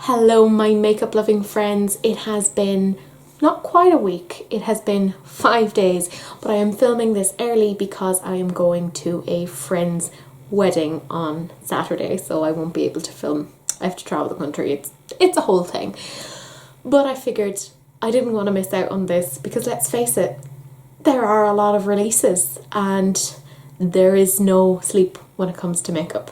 Hello, my makeup loving friends. It has been not quite a week, it has been 5 days, but I am filming this early because I am going to a friend's wedding on Saturday, so I won't be able to film. I have to travel the country. It's a whole thing. But I figured I didn't want to miss out on this because let's face it, there are a lot of releases and there is no sleep when it comes to makeup.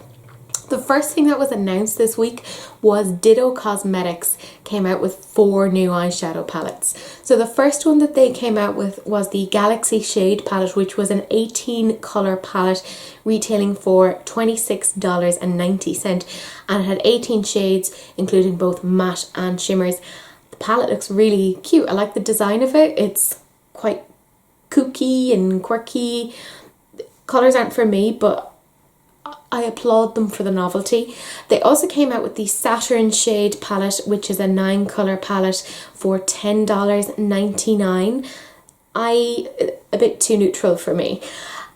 The first thing that was announced this week was Ditto Cosmetics came out with 4 new eyeshadow palettes. So the first one that they came out with was the Galaxy Shade palette, which was an 18 colour palette retailing for $26.90, and it had 18 shades including both matte and shimmers. The palette looks really cute. I like the design of it. It's quite kooky and quirky. Colours aren't for me, but I applaud them for the novelty. They also came out with the Saturn Shade palette, which is a 9 colour palette for $10.99. A bit too neutral for me.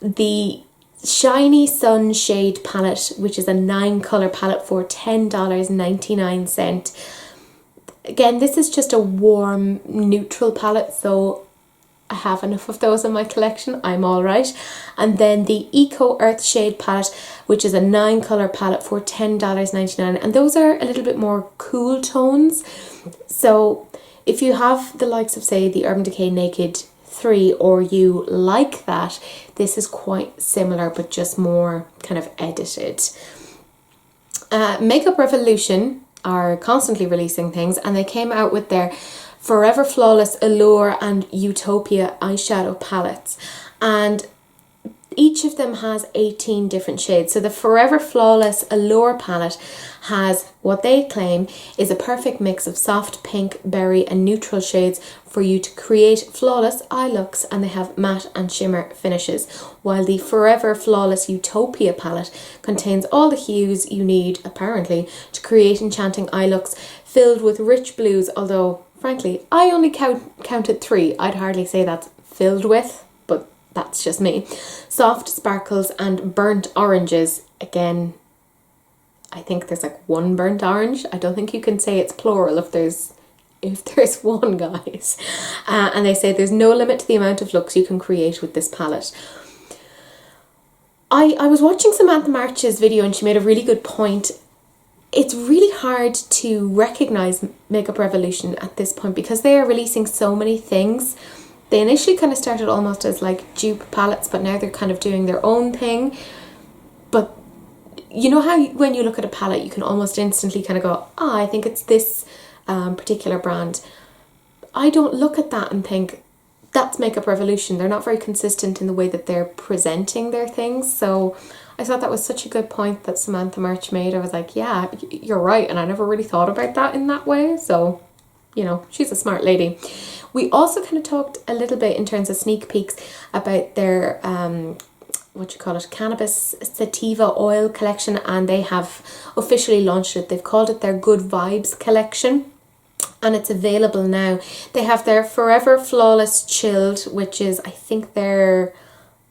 The Shiny Sun Shade palette, which is a 9 colour palette for $10.99. Again, this is just a warm neutral palette, so I have enough of those in my collection. I'm all right. And then the Eco Earth Shade palette, which is a 9 colour palette for $10.99. And those are a little bit more cool tones. So if you have the likes of, say, the Urban Decay Naked 3, or you like that, this is quite similar, but just more kind of edited. Makeup Revolution are constantly releasing things, and they came out with their Forever Flawless, Allure and Utopia eyeshadow palettes, and each of them has 18 different shades. So the Forever Flawless Allure palette has what they claim is a perfect mix of soft pink, berry and neutral shades for you to create flawless eye looks, and they have matte and shimmer finishes, while the Forever Flawless Utopia palette contains all the hues you need, apparently, to create enchanting eye looks filled with rich blues, although frankly, I only counted 3. I'd hardly say that's filled with, but that's just me. Soft sparkles and burnt oranges. Again, I think there's like one burnt orange. I don't think you can say it's plural if there's one, guys. And they say there's no limit to the amount of looks you can create with this palette. I was watching Samantha March's video and she made a really good point. It's really hard to recognise Makeup Revolution at this point because they are releasing so many things. They initially kind of started almost as like dupe palettes, but now they're kind of doing their own thing. But you know how when you look at a palette you can almost instantly kind of go, I think it's this particular brand. I don't look at that and think that's Makeup Revolution. They're not very consistent in the way that they're presenting their things. So I thought that was such a good point that Samantha March made. I was like, yeah, you're right. And I never really thought about that in that way. So, you know, she's a smart lady. We also kind of talked a little bit in terms of sneak peeks about their, cannabis sativa oil collection. And they have officially launched it. They've called it their Good Vibes collection. And it's available now. They have their Forever Flawless Chilled, which is, I think, their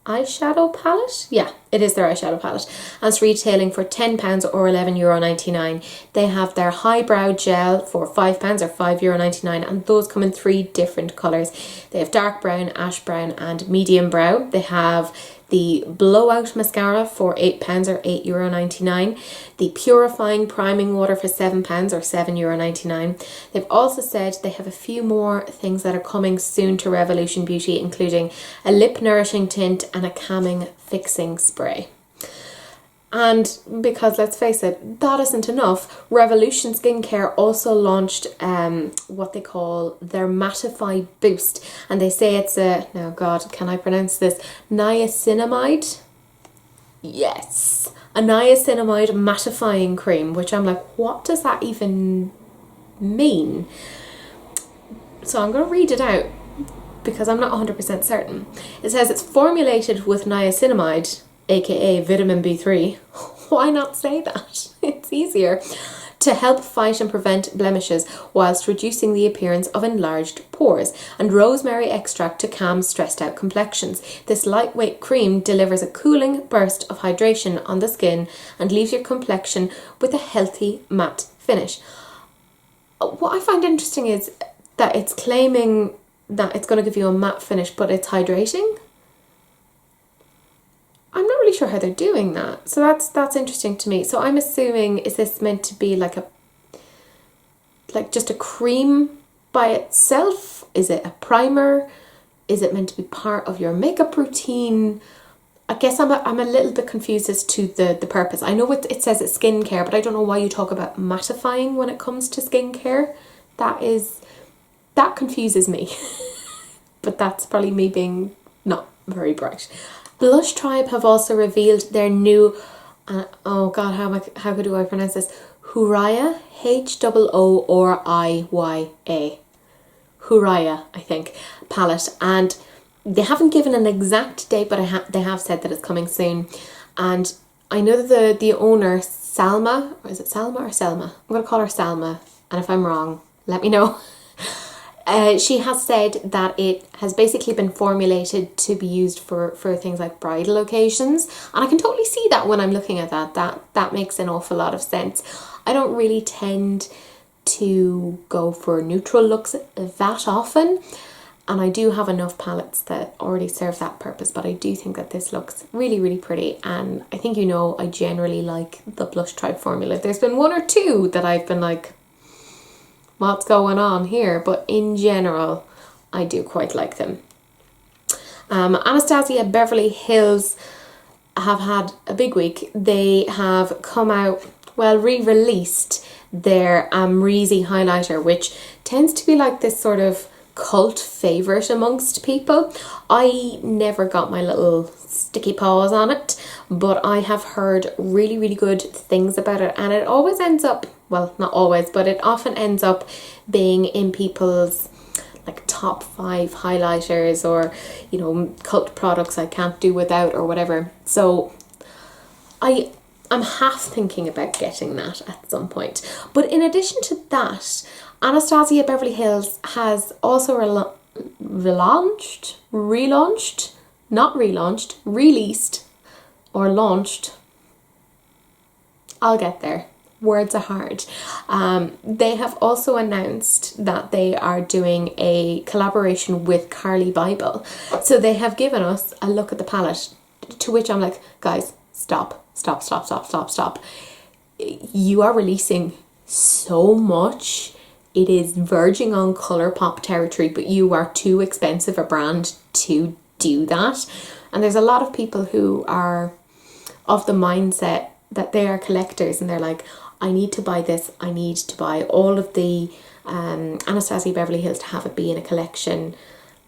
eyeshadow palette. Yeah, it is their eyeshadow palette, and it's retailing for £10 or €11.99. They have their Highbrow Gel for £5 or €5.99, and those come in 3 different colours. They have dark brown, ash brown and medium brow. They have the Blowout Mascara for £8 or €8.99. The Purifying Priming Water for £7 or €7.99. They've also said they have a few more things that are coming soon to Revolution Beauty, including a lip nourishing tint and a calming fixing spray. And because let's face it, that isn't enough, Revolution Skincare also launched what they call their Mattify Boost. And they say it's a, now God, can I pronounce this? Niacinamide? Yes. A niacinamide mattifying cream, which I'm like, what does that even mean? So I'm going to read it out because I'm not 100% certain. It says it's formulated with niacinamide, aka vitamin B3, why not say that? It's easier, to help fight and prevent blemishes whilst reducing the appearance of enlarged pores, and rosemary extract to calm stressed out complexions. This lightweight cream delivers a cooling burst of hydration on the skin and leaves your complexion with a healthy matte finish. What I find interesting is that it's claiming that it's going to give you a matte finish, but it's hydrating. I'm not really sure how they're doing that. So that's interesting to me. So I'm assuming, is this meant to be like just a cream by itself? Is it a primer? Is it meant to be part of your makeup routine? I guess I'm a little bit confused as to the purpose. I know it says it's skincare, but I don't know why you talk about mattifying when it comes to skincare. That confuses me. But that's probably me being not very bright. Blush Tribe have also revealed their new, oh god, how do I pronounce this? Hooriya, Hooriya, Hooriya, I think, palette, and they haven't given an exact date, but they have said that it's coming soon. And I know that the owner, Salma, or is it Salma or Selma? I'm going to call her Salma, and if I'm wrong, let me know. She has said that it has basically been formulated to be used for things like bridal occasions, and I can totally see that when I'm looking at that makes an awful lot of sense. I don't really tend to go for neutral looks that often, and I do have enough palettes that already serve that purpose, but I do think that this looks really, really pretty, and I think I generally like the Blush Tribe formula. There's been one or two that I've been like, what's going on here? But in general, I do quite like them. Anastasia Beverly Hills have had a big week. They have come out, re-released their Amrezy highlighter, which tends to be like this sort of cult favourite amongst people. I never got my little sticky paws on it, but I have heard really, really good things about it, and it always ends up, well, not always, but it often ends up being in people's like top 5 highlighters, or cult products I can't do without, or whatever. So I'm half thinking about getting that at some point. But in addition to that, Anastasia Beverly Hills has also released, or launched. I'll get there. Words are hard. They have also announced that they are doing a collaboration with Carly Bible. So they have given us a look at the palette, to which I'm like, guys, stop. You are releasing so much. It is verging on ColourPop territory, but you are too expensive a brand to do that. And there's a lot of people who are of the mindset that they are collectors, and they're like, I need to buy this, I need to buy all of the Anastasia Beverly Hills to have it be in a collection,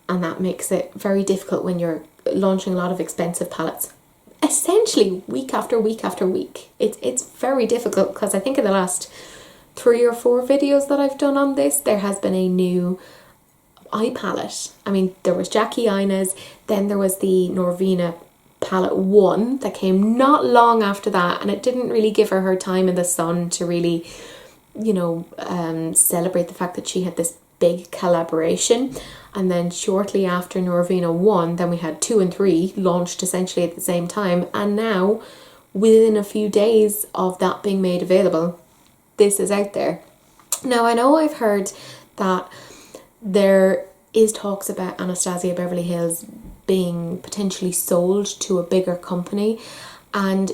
and that makes it very difficult when you're launching a lot of expensive palettes essentially week after week after week. It's very difficult, because I think in the last 3 or 4 videos that I've done on this, there has been a new eye palette. I mean, there was Jackie Aina's, then there was the Norvina palette 1 that came not long after that, and it didn't really give her time in the sun to really celebrate the fact that she had this big collaboration. And then shortly after Norvina 1, then we had 2 and 3 launched essentially at the same time, and now within a few days of that being made available, this is out there. Now, I know I've heard that there is talks about Anastasia Beverly Hills being potentially sold to a bigger company, and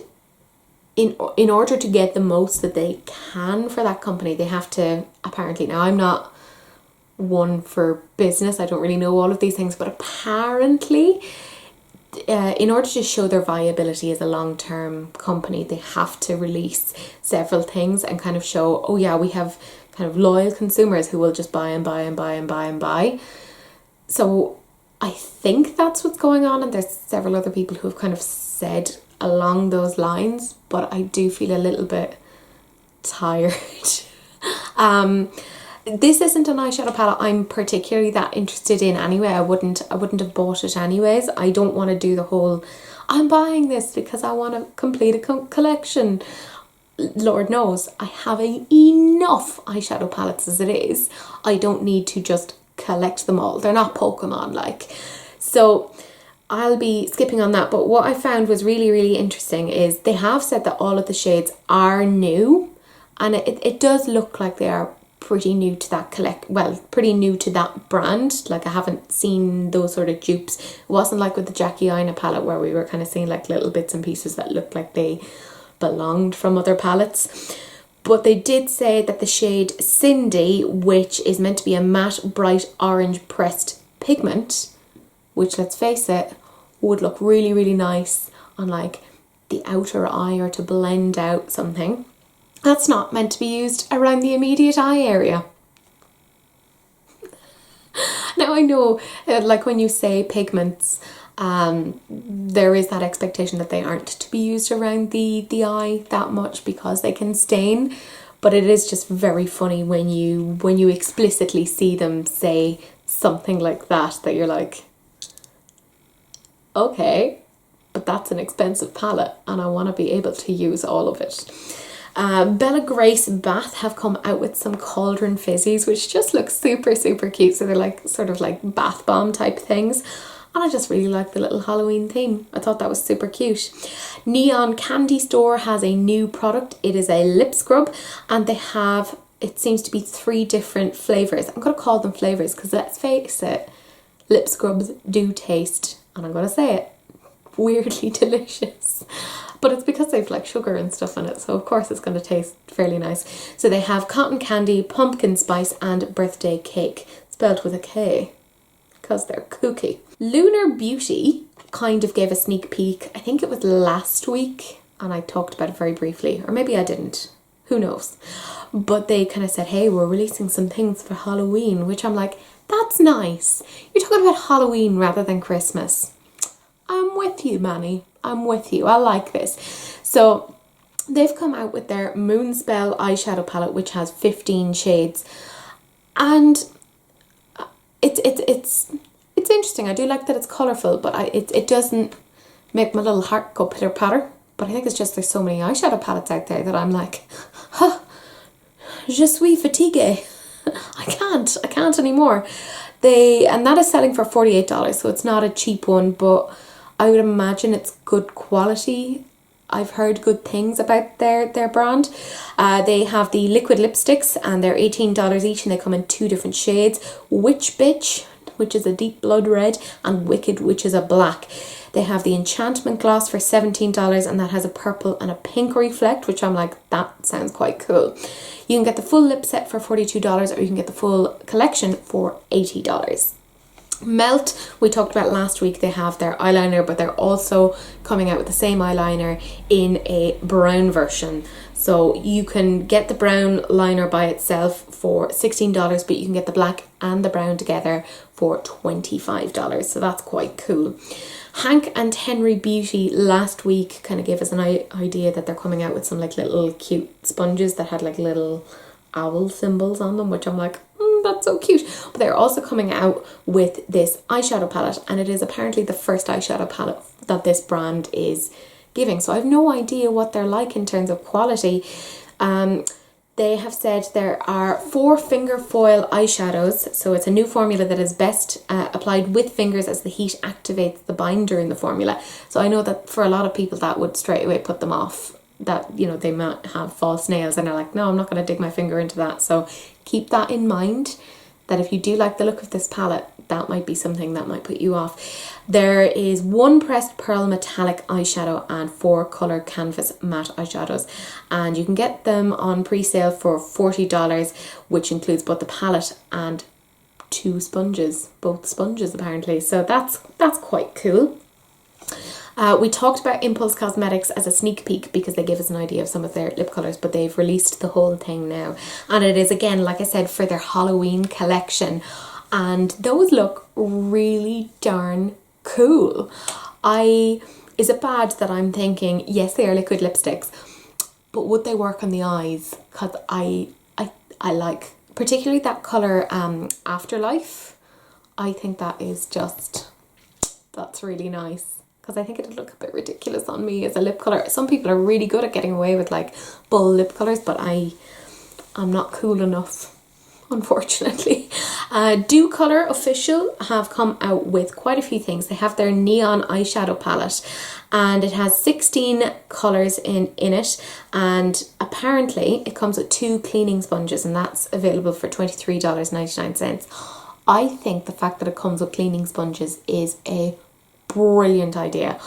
in order to get the most that they can for that company, they have to, apparently, now I'm not one for business, I don't really know all of these things, but apparently in order to show their viability as a long-term company, they have to release several things and kind of show, oh yeah, we have kind of loyal consumers who will just buy and buy and buy and buy and buy. So I think that's what's going on, and there's several other people who have kind of said along those lines, but I do feel a little bit tired. This isn't an eyeshadow palette I'm particularly that interested in anyway. I wouldn't have bought it anyways. I don't want to do the whole, I'm buying this because I want to complete a collection. Lord knows I have enough eyeshadow palettes as it is. I don't need to just collect them all. They're not Pokemon like. So I'll be skipping on that. But what I found was really, really interesting is they have said that all of the shades are new, and it does look like they are pretty new to that pretty new to that brand. Like I haven't seen those sort of dupes. It wasn't like with the Jackie Aina palette where we were kind of seeing like little bits and pieces that looked like they belonged from other palettes. But they did say that the shade Cindy, which is meant to be a matte bright orange pressed pigment, which let's face it, would look really, really nice on like the outer eye or to blend out something. That's not meant to be used around the immediate eye area. Now I know, like when you say pigments, there is that expectation that they aren't to be used around the eye that much because they can stain. But it is just very funny when you explicitly see them say something like that you're like, okay, but that's an expensive palette and I want to be able to use all of it. Bella Grace Bath have come out with some Cauldron Fizzies, which just look super, super cute. So they're like sort of like bath bomb type things. And I just really like the little Halloween theme. I thought that was super cute. Neon Candy Store has a new product. It is a lip scrub and they have, it seems to be 3 different flavours. I'm going to call them flavours because let's face it, lip scrubs do taste, and I'm going to say it, weirdly delicious. But it's because they've like sugar and stuff in it, so of course it's going to taste fairly nice. So they have cotton candy, pumpkin spice and birthday cake, spelled with a K because they're kooky. Lunar Beauty kind of gave a sneak peek, I think it was last week, and I talked about it very briefly, or maybe I didn't, who knows. But they kind of said, hey, we're releasing some things for Halloween, which I'm like, that's nice. You're talking about Halloween rather than Christmas. I'm with you, Manny. I'm with you. I like this. So they've come out with their Moonspell eyeshadow palette, which has 15 shades, and it's interesting. I do like that it's colourful, but it doesn't make my little heart go pitter patter. But I think it's just there's so many eyeshadow palettes out there that I'm like, huh, je suis fatiguée. I can't anymore. And that is selling for $48, so it's not a cheap one, but I would imagine it's good quality. I've heard good things about their brand. They have the liquid lipsticks and they're $18 each and they come in 2 different shades. Witch Bitch, which is a deep blood red, and Wicked, which is a black. They have the Enchantment Gloss for $17 and that has a purple and a pink reflect, which I'm like, that sounds quite cool. You can get the full lip set for $42 or you can get the full collection for $80. Melt, we talked about last week, they have their eyeliner, but they're also coming out with the same eyeliner in a brown version. So you can get the brown liner by itself for $16, but you can get the black and the brown together for $25. So that's quite cool. Hank and Henry Beauty last week kind of gave us an idea that they're coming out with some like little cute sponges that had like little owl symbols on them, which I'm like, that's so cute. But they're also coming out with this eyeshadow palette, and it is apparently the first eyeshadow palette that this brand is giving. So I have no idea what they're like in terms of quality. They have said there are 4 finger foil eyeshadows. So it's a new formula that is best applied with fingers as the heat activates the binder in the formula. So I know that for a lot of people that would straight away put them off. That, you know, they might have false nails and they're like, no, I'm not going to dig my finger into that. So keep that in mind, that if you do like the look of this palette, that might be something that might put you off. There is 1 pressed pearl metallic eyeshadow and 4 colour canvas matte eyeshadows, and you can get them on pre-sale for $40, which includes both the palette and 2 sponges, both sponges apparently. So that's quite cool. We talked about Impulse Cosmetics as a sneak peek because they gave us an idea of some of their lip colours, but they've released the whole thing now. And it is, again, like I said, for their Halloween collection. And those look really darn cool. Is it bad that I'm thinking, yes, they are liquid lipsticks, but would they work on the eyes? Because I like, particularly that colour Afterlife. I think that is just, that's really nice. Because I think it'd look a bit ridiculous on me as a lip colour. Some people are really good at getting away with like bold lip colours, but I'm not cool enough. unfortunately. Do Colour Official have come out with quite a few things. They have their neon eyeshadow palette, and it has 16 colours in it, and apparently it comes with 2 cleaning sponges, and that's available for $23.99. I think the fact that it comes with cleaning sponges is a brilliant idea.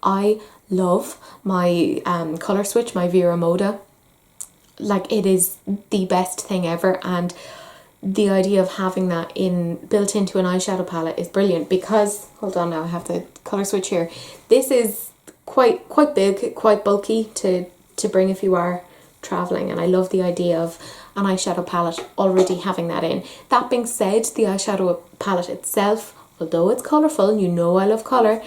I love my colour switch, my Vera Moda. Like, it is the best thing ever, and the idea of having that built into an eyeshadow palette is brilliant, because, hold on now, I have the colour switch here. This is quite big, quite bulky to bring if you are travelling, and I love the idea of an eyeshadow palette already having that in. That being said, the eyeshadow palette itself, although it's colourful, you know I love colour,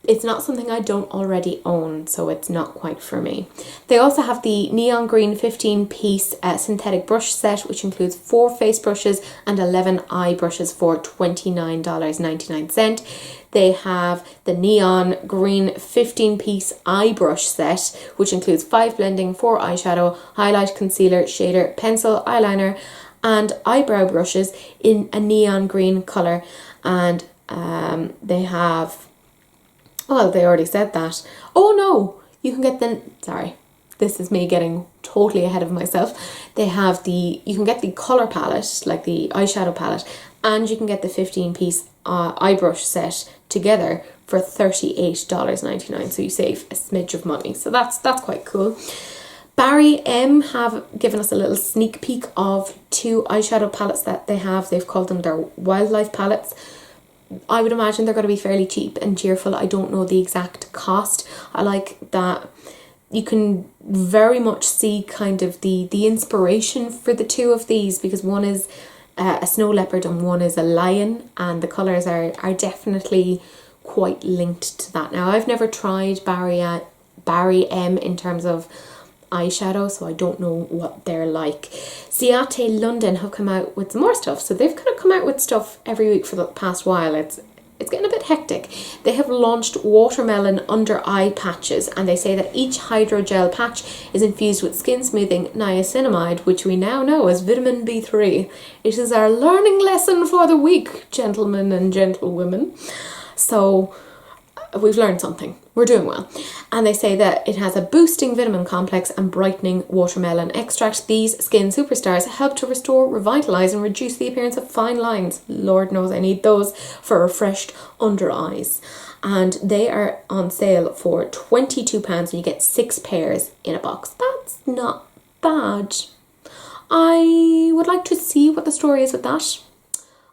it's not something I don't already own, so it's not quite for me. They also have the neon green 15-piece synthetic brush set, which includes 4 face brushes and 11 eye brushes for $29.99. They have the neon green 15-piece eye brush set, which includes 5 blending, 4 eyeshadow, highlight, concealer, shader, pencil, eyeliner, and eyebrow brushes in a neon green colour. And they have... well, they already said that. Oh no, you can get the... sorry, this is me getting totally ahead of myself. They have you can get the colour palette, like the eyeshadow palette, and you can get the 15-piece eye brush set together for $38.99. So you save a smidge of money. So that's quite cool. Barry M have given us a little sneak peek of 2 eyeshadow palettes that they have. They've called them their wildlife palettes. I would imagine they're going to be fairly cheap and cheerful. I don't know the exact cost. I like that you can very much see kind of the inspiration for the 2 of these, because one is a snow leopard and one is a lion, and the colours are definitely quite linked to that. Now, I've never tried Barry M in terms of eyeshadow, so I don't know what they're like. Ciate London have come out with some more stuff, so they've kind of come out with stuff every week for the past while. It's getting a bit hectic. They have launched watermelon under eye patches, and they say that each hydrogel patch is infused with skin smoothing niacinamide, which we now know as vitamin B3. It is our learning lesson for the week, gentlemen and gentlewomen. So we've learned something. We're doing well. And they say that it has a boosting vitamin complex and brightening watermelon extract. These skin superstars help to restore, revitalise and reduce the appearance of fine lines. Lord knows I need those for refreshed under eyes. And they are on sale for £22 and you get 6 pairs in a box. That's not bad. I would like to see what the story is with that.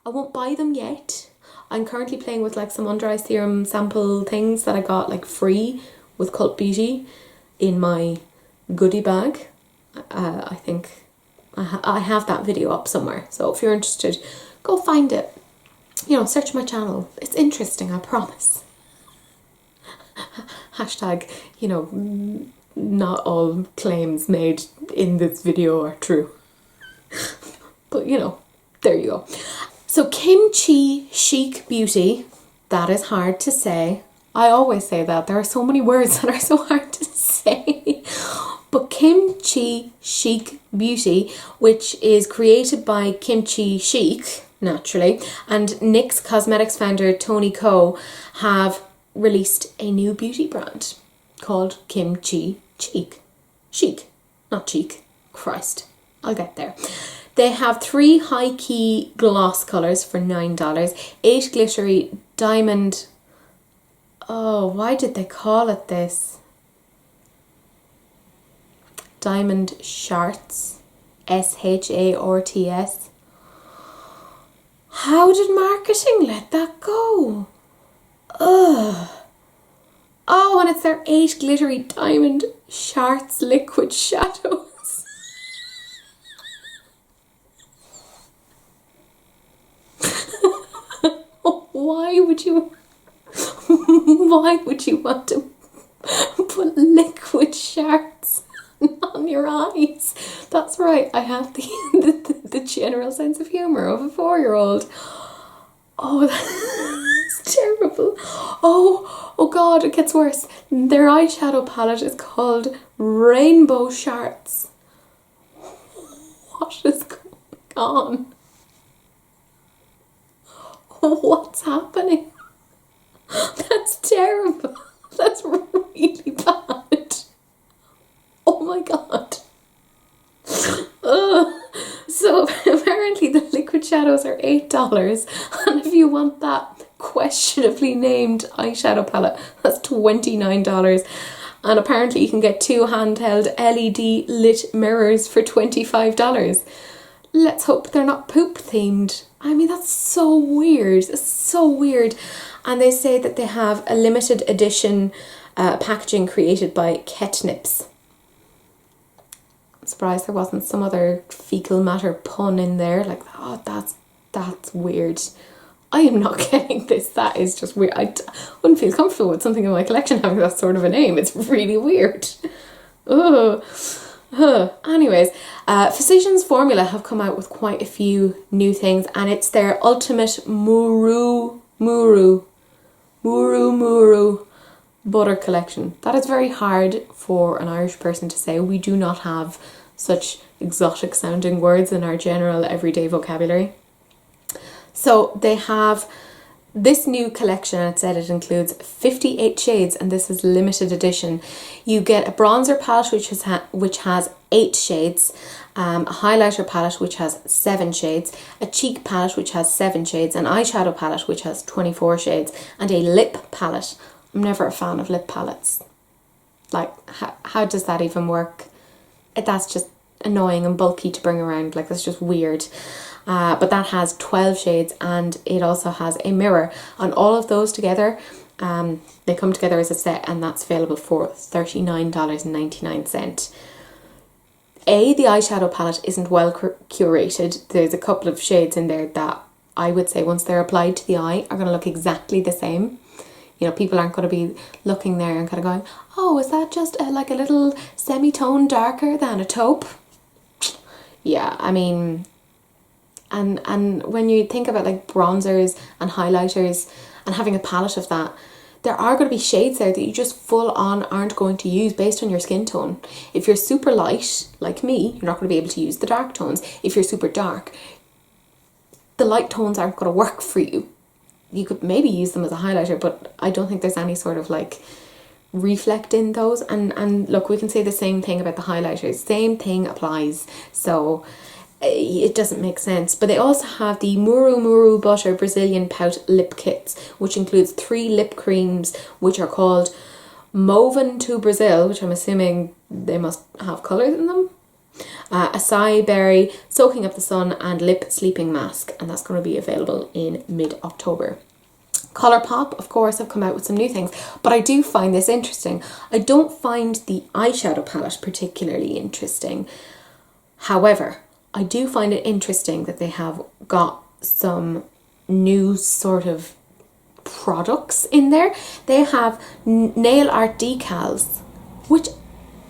I won't buy them yet. I'm currently playing with like some under eye serum sample things that I got like free with Cult Beauty in my goodie bag. I think I have that video up somewhere. So if you're interested, go find it. You know, search my channel. It's interesting, I promise. Hashtag, you know, not all claims made in this video are true. But you know, there you go. So Kimchi Chic Beauty, that is hard to say. I always say that. There are so many words that are so hard to say. But Kimchi Chic Beauty, which is created by Kimchi Chic, naturally, and NYX Cosmetics founder Tony Ko have released a new beauty brand called Kimchi Chic. Chic, not cheek. Christ, I'll get there. They have 3 high-key gloss colours for $9, 8 glittery diamond... Oh, why did they call it this? Diamond Sharts. SHARTS. How did marketing let that go? Ugh. Oh, and it's their 8 glittery diamond Sharts liquid shadows. Why would you want to put liquid shards on your eyes? That's right, I have the general sense of humour of a 4-year-old. Oh, that's terrible. Oh God, it gets worse. Their eyeshadow palette is called Rainbow Shards. What is going on? gone. What's happening? That's terrible. That's really bad. Oh my god. Ugh. So apparently the liquid shadows are $8, and if you want that questionably named eyeshadow palette, that's $29. And apparently you can get 2 handheld LED lit mirrors for $25. Let's hope they're not poop themed. I mean, that's so weird. It's so weird. And they say that they have a limited edition packaging created by Ketnips. I'm surprised there wasn't some other fecal matter pun in there. Like, oh, that's weird. I am not getting this. That is just weird. I wouldn't feel comfortable with something in my collection having that sort of a name. It's really weird. Ugh. Anyways, Physicians Formula have come out with quite a few new things, and it's their ultimate Muru butter collection. That is very hard for an Irish person to say. We do not have such exotic sounding words in our general everyday vocabulary. So they have this new collection, and it said it includes 58 shades, and this is limited edition. You get a bronzer palette which has 8 shades, a highlighter palette which has 7 shades, a cheek palette which has 7 shades, an eyeshadow palette which has 24 shades, and a lip palette. I'm never a fan of lip palettes. Like, how does that even work? That's just annoying and bulky to bring around. Like, that's just weird. But that has 12 shades, and it also has a mirror. And all of those together, they come together as a set, and that's available for $39.99. The eyeshadow palette isn't well curated. There's a couple of shades in there that I would say, once they're applied to the eye, are going to look exactly the same. You know, people aren't going to be looking there and kind of going, oh, is that just like a little semi-tone darker than a taupe? Yeah, I mean, and when you think about like bronzers and highlighters and having a palette of that, there are going to be shades there that you just full on aren't going to use based on your skin tone. If you're super light, like me, you're not going to be able to use the dark tones. If you're super dark, the light tones aren't going to work for you. You could maybe use them as a highlighter, but I don't think there's any sort of like reflect in those. And look, we can say the same thing about the highlighters. Same thing applies. So it doesn't make sense. But they also have the Muru Butter Brazilian Pout Lip Kits, which includes 3 lip creams, which are called Moven to Brazil, which I'm assuming they must have colours in them. Acai berry, soaking up the sun, and lip sleeping mask, and that's going to be available in mid-October. Colourpop, of course, have come out with some new things, but I do find this interesting. I don't find the eyeshadow palette particularly interesting. However, I do find it interesting that they have got some new sort of products in there. They have nail art decals, which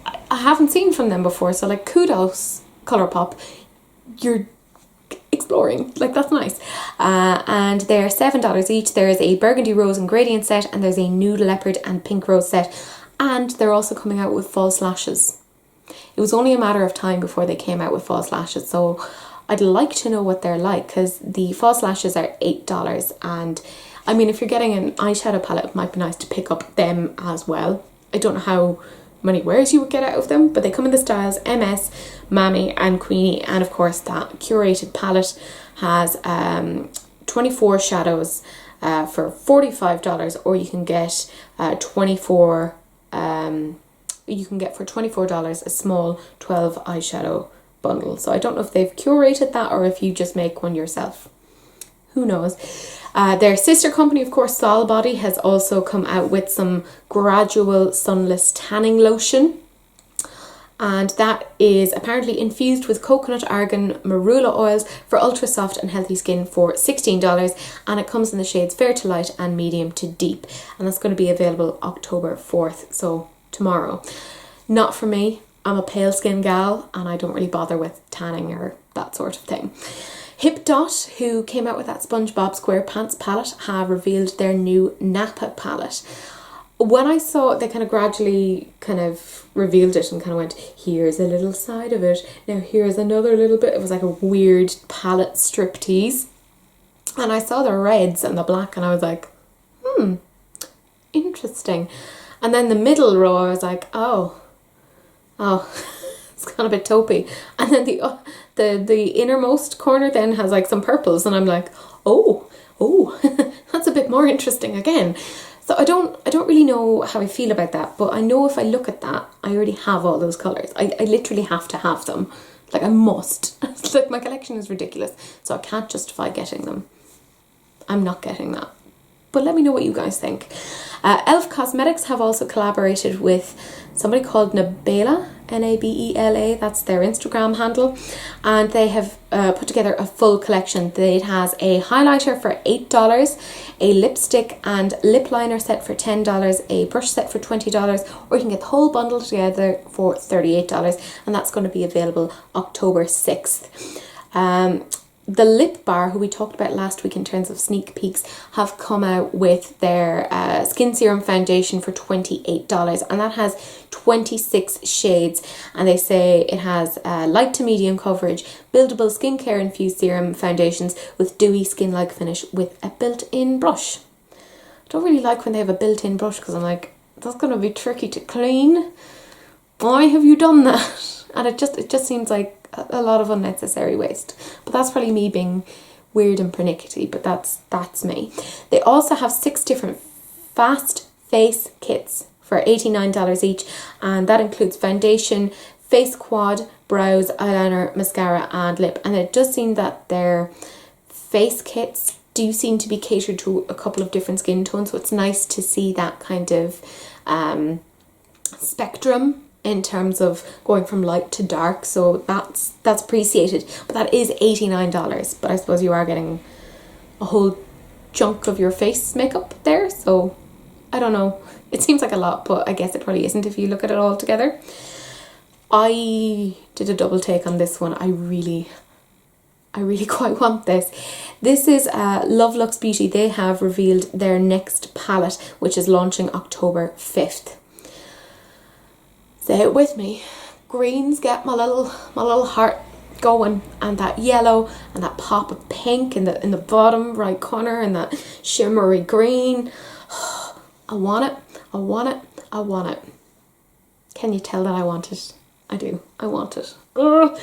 I haven't seen from them before, so like kudos Colourpop, you're exploring, like that's nice. And they're $7 each. There's a burgundy rose and gradient set, and there's a nude leopard and pink rose set, and they're also coming out with false lashes. It was only a matter of time before they came out with false lashes, so I'd like to know what they're like, because the false lashes are $8, and I mean, if you're getting an eyeshadow palette, it might be nice to pick up them as well. I don't know how many wears you would get out of them, but they come in the styles MS, Mammy and Queenie, and of course that curated palette has 24 shadows for $45, or you can get for $24 a small 12 eyeshadow bundle. So I don't know if they've curated that or if you just make one yourself. Who knows? Their sister company, of course, Sol Body, has also come out with some gradual sunless tanning lotion. And that is apparently infused with coconut, argan, marula oils for ultra soft and healthy skin for $16. And it comes in the shades fair to light and medium to deep. And that's going to be available October 4th, so tomorrow. Not for me. I'm a pale skin gal and I don't really bother with tanning or that sort of thing. Hip Dot, who came out with that SpongeBob SquarePants palette, have revealed their new Napa palette. when I saw it, they kind of gradually kind of revealed it and kind of went, here's a little side of it, now here's another little bit. It was like a weird palette striptease. And I saw the reds and the black and I was like, interesting. And then the middle row, I was like, oh, it's kind of a bit taupey. And then the innermost corner then has like some purples and I'm like, oh, that's a bit more interesting again. So I don't really know how I feel about that, but I know if I look at that, I already have all those colours. I literally have to have them. Like I must. It's like my collection is ridiculous, so I can't justify getting them. I'm not getting that. But let me know what you guys think. Elf Cosmetics have also collaborated with somebody called Nabela, Nabela, that's their Instagram handle, and they have put together a full collection. It has a highlighter for $8, a lipstick and lip liner set for $10, a brush set for $20, or you can get the whole bundle together for $38, and that's going to be available October 6th. The Lip Bar, who we talked about last week in terms of sneak peeks, have come out with their skin serum foundation for $28, and that has 26 shades, and they say it has light to medium coverage, buildable skincare infused serum foundations with dewy skin-like finish with a built-in brush. I don't really like when they have a built-in brush because I'm like, that's going to be tricky to clean. Why have you done that? And it just seems like a lot of unnecessary waste. But that's probably me being weird and pernickety, but that's me. They also have 6 different fast face kits for $89 each, and that includes foundation, face quad, brows, eyeliner, mascara and lip. And it does seem that their face kits do seem to be catered to a couple of different skin tones, so it's nice to see that kind of spectrum in terms of going from light to dark, so that's appreciated. But that is $89, but I suppose you are getting a whole chunk of your face makeup there, so I don't know. It seems like a lot, but I guess it probably isn't if you look at it all together. I did a double take on this one. I really quite want this. This is Love Lux Beauty. They have revealed their next palette, which is launching October 5th. Say it with me. Greens get my little heart going, and that yellow and that pop of pink in the bottom right corner and that shimmery green. I want it. I want it. I want it. Can you tell that I want it? I do. I want it. Ugh.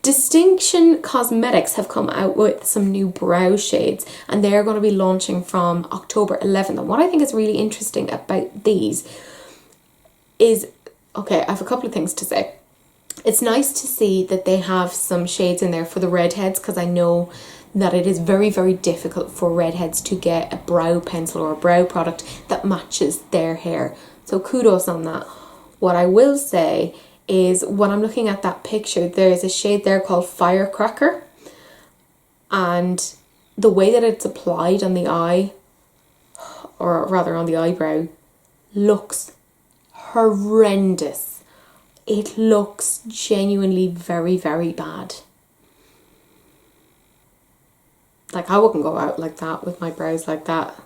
Distinction Cosmetics have come out with some new brow shades, and they're going to be launching from October 11th. And what I think is really interesting about these is, okay, I have a couple of things to say. It's nice to see that they have some shades in there for the redheads, because I know that it is very, very difficult for redheads to get a brow pencil or a brow product that matches their hair. So kudos on that. What I will say is, when I'm looking at that picture, there's a shade there called Firecracker, and the way that it's applied on the eye, or rather on the eyebrow, looks horrendous. It looks genuinely very, very bad. Like, I wouldn't go out like that with my brows like that.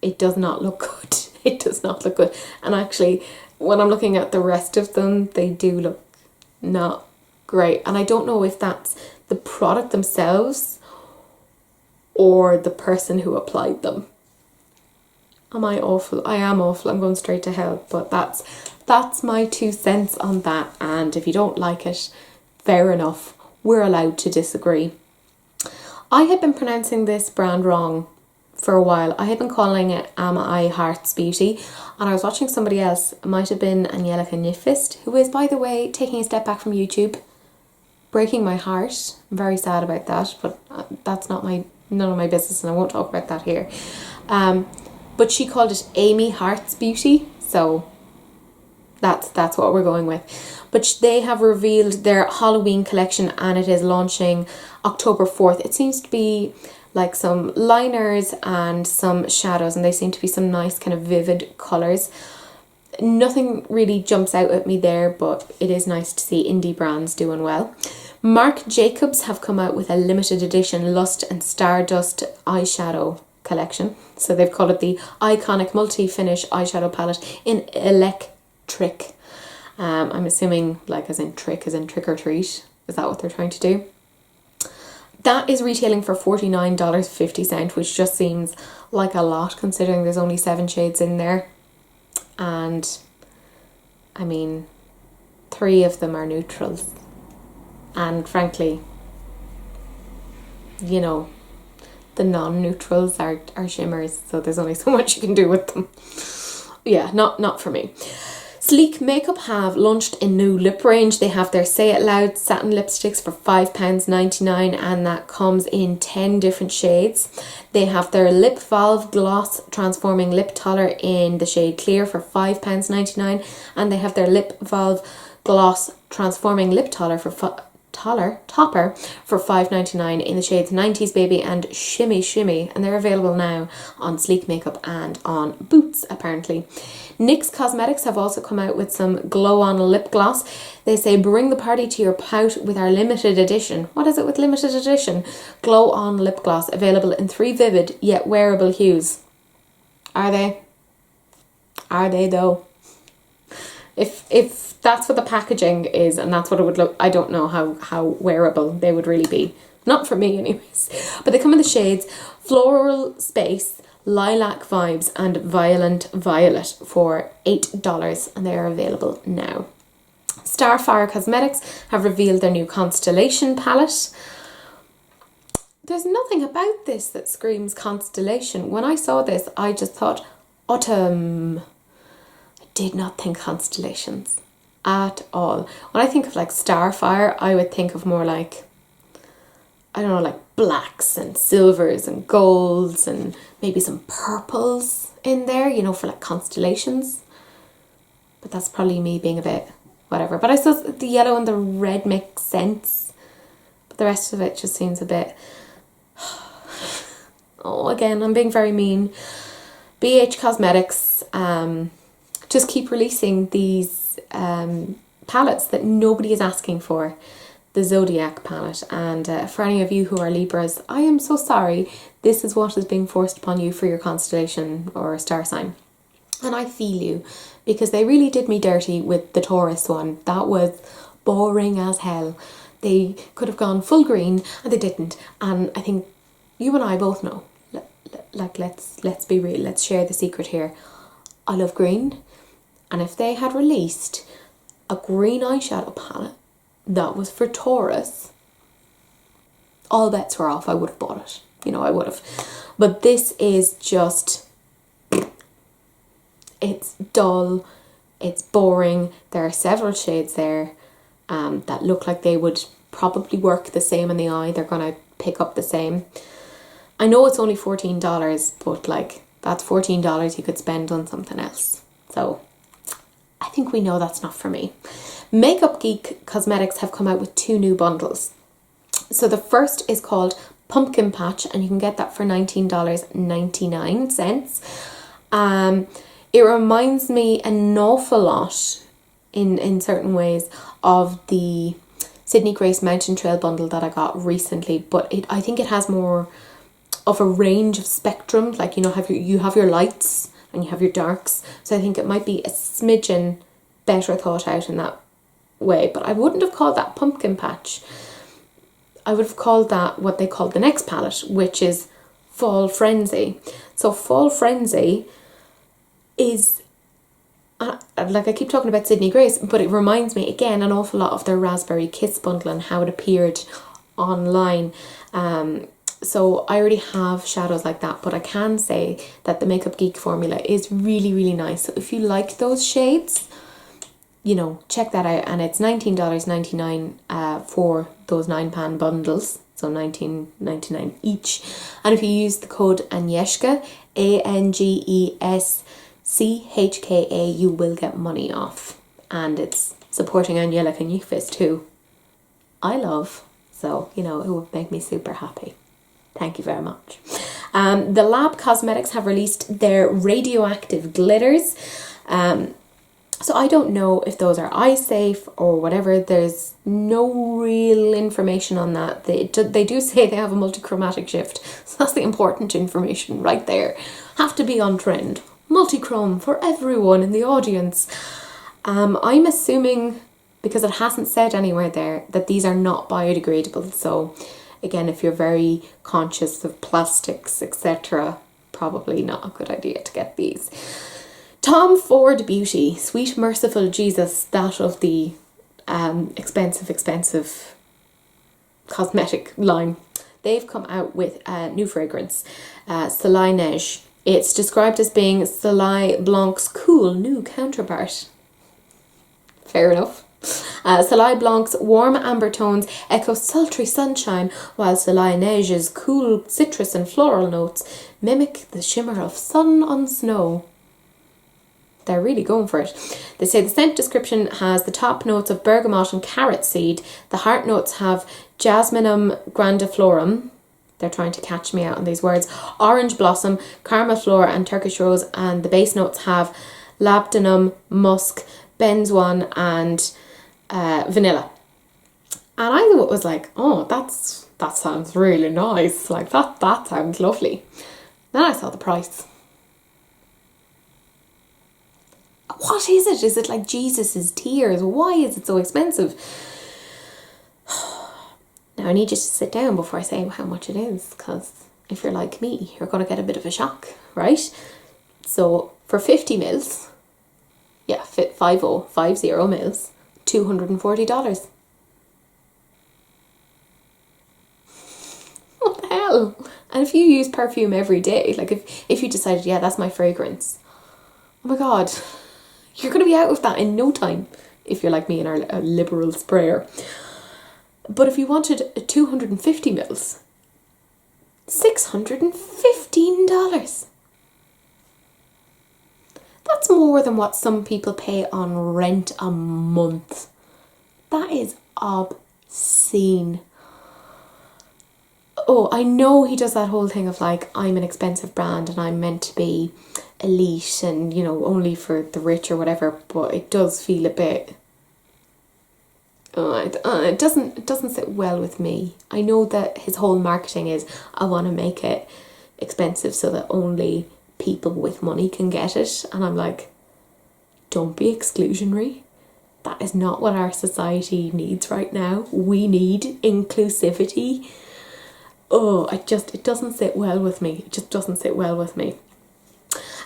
It does not look good. It does not look good. And actually, when I'm looking at the rest of them, they do look not great. And I don't know if that's the product themselves or the person who applied them. Am I awful? I am awful. I'm going straight to hell. But that's my 2 cents on that. And if you don't like it, fair enough. We're allowed to disagree. I had been pronouncing this brand wrong for a while. I had been calling it Am I Hearts Beauty, and I was watching somebody else, it might have been Angelica Nifist, who is, by the way, taking a step back from YouTube. Breaking my heart. I'm very sad about that, but that's none of my business, and I won't talk about that here. But she called it Amy Hearts Beauty, so that's what we're going with. But they have revealed their Halloween collection, and it is launching October 4th. It seems to be like some liners and some shadows, and they seem to be some nice kind of vivid colours. Nothing really jumps out at me there, but it is nice to see indie brands doing well. Marc Jacobs have come out with a limited edition Lust and Stardust eyeshadow collection. So they've called it the Iconic Multi-Finish Eyeshadow Palette in Electric. I'm assuming like as in trick or treat. Is that what they're trying to do? That is retailing for $49.50, which just seems like a lot considering there's only 7 shades in there. And I mean, 3 of them are neutrals. And frankly, you know, the non-neutrals are shimmers, so there's only so much you can do with them. Yeah, not for me. Sleek Makeup have launched a new lip range. They have their Say It Loud satin lipsticks for £5.99, and that comes in 10 different shades. They have their Lip Valve Gloss Transforming Lip Topper in the shade Clear for £5.99, and they have their Lip Valve Gloss Transforming Lip Topper for $5.99 in the shades 90s Baby and Shimmy Shimmy, and they're available now on Sleek Makeup and on Boots apparently. NYX Cosmetics have also come out with some glow on lip gloss. They say bring the party to your pout with our limited edition. What is it with limited edition? Glow on lip gloss available in 3 vivid yet wearable hues. Are they? Are they though? If that's what the packaging is and that's what it would look, I don't know how wearable they would really be. Not for me anyways. But they come in the shades Floral Space, Lilac Vibes and Violent Violet for $8, and they are available now. Starfire Cosmetics have revealed their new Constellation palette. There's nothing about this that screams Constellation. When I saw this, I just thought autumn. I did not think constellations at all. When I think of like Starfire, I would think of more like, I don't know, like blacks and silvers and golds and maybe some purples in there, you know, for like constellations. But that's probably me being a bit whatever. But I suppose the yellow and the red make sense. But the rest of it just seems a bit... Oh, again, I'm being very mean. BH Cosmetics just keep releasing these palettes that nobody is asking for. The Zodiac palette, and for any of you who are Libras, I am so sorry. This is what is being forced upon you for your constellation or star sign. And I feel you, because they really did me dirty with the Taurus one. That was boring as hell. They could have gone full green and they didn't. And I think you and I both know, like let's be real, let's share the secret here. I love green, and if they had released a green eyeshadow palette that was for Taurus, all bets were off. I would have bought it. You know, I would have. But this is just... It's dull. It's boring. There are several shades there that look like they would probably work the same in the eye. They're going to pick up the same. I know it's only $14, but like that's $14 you could spend on something else. So I think we know that's not for me. Makeup Geek Cosmetics have come out with 2 new bundles. So the first is called Pumpkin Patch, and you can get that for $19.99. It reminds me an awful lot in certain ways of the Sydney Grace Mountain Trail bundle that I got recently, but I think it has more of a range of spectrum. Like, you know, you have your lights and you have your darks. So I think it might be a smidgen better thought out in that way, but I wouldn't have called that Pumpkin Patch. I would have called that what they called the next palette, which is Fall Frenzy. So Fall Frenzy is like, I keep talking about Sydney Grace, but it reminds me again an awful lot of their Raspberry Kiss bundle and how it appeared online. So I already have shadows like that, but I can say that the Makeup Geek formula is really, really nice. So if you like those shades, you know, check that out. And it's $19.99 for those 9-pan bundles, so $19.99 each. And if you use the code Agnieszka, ANGESCHKA, you will get money off. And it's supporting Angelica Nyqvist, who I love, so you know, it would make me super happy. Thank you very much. The Lab Cosmetics have released their radioactive glitters. So I don't know if those are eye safe or whatever. There's no real information on that. They do say they have a multi-chromatic shift. So that's the important information right there. Have to be on trend. Multi-chrome for everyone in the audience. I'm assuming, because it hasn't said anywhere there, that these are not biodegradable. So again, if you're very conscious of plastics, etc., probably not a good idea to get these. Tom Ford Beauty, Sweet Merciful Jesus, that of the expensive cosmetic line. They've come out with a new fragrance, Soleil Neige. It's described as being Soleil Blanc's cool new counterpart. Fair enough. Soleil Blanc's warm amber tones echo sultry sunshine, while Soleil Neige's cool citrus and floral notes mimic the shimmer of sun on snow. They're really going for it. They say the scent description has the top notes of bergamot and carrot seed. The heart notes have Jasminum grandiflorum. They're trying to catch me out on these words. Orange blossom, caramel flower and Turkish rose. And the base notes have labdanum, musk, benzoin and vanilla. And I was like, oh, that sounds really nice. Like that sounds lovely. Then I saw the price. What is it? Is it like Jesus's tears? Why is it so expensive? Now I need you to sit down before I say how much it is, because if you're like me, you're going to get a bit of a shock, right? So for 50 mils, yeah, 50 mils, $240. What the hell? And if you use perfume every day, like if you decided, yeah, that's my fragrance, oh my God, you're going to be out of that in no time if you're like me and are a liberal sprayer. But if you wanted a 250 mils, $615. That's more than what some people pay on rent a month. That is obscene. Oh, I know he does that whole thing of like, I'm an expensive brand and I'm meant to be elite and, you know, only for the rich or whatever, but it does feel a bit... it doesn't sit well with me. I know that his whole marketing is, I want to make it expensive so that only people with money can get it. And I'm like, don't be exclusionary. That is not what our society needs right now. We need inclusivity. Oh, it doesn't sit well with me. It just doesn't sit well with me.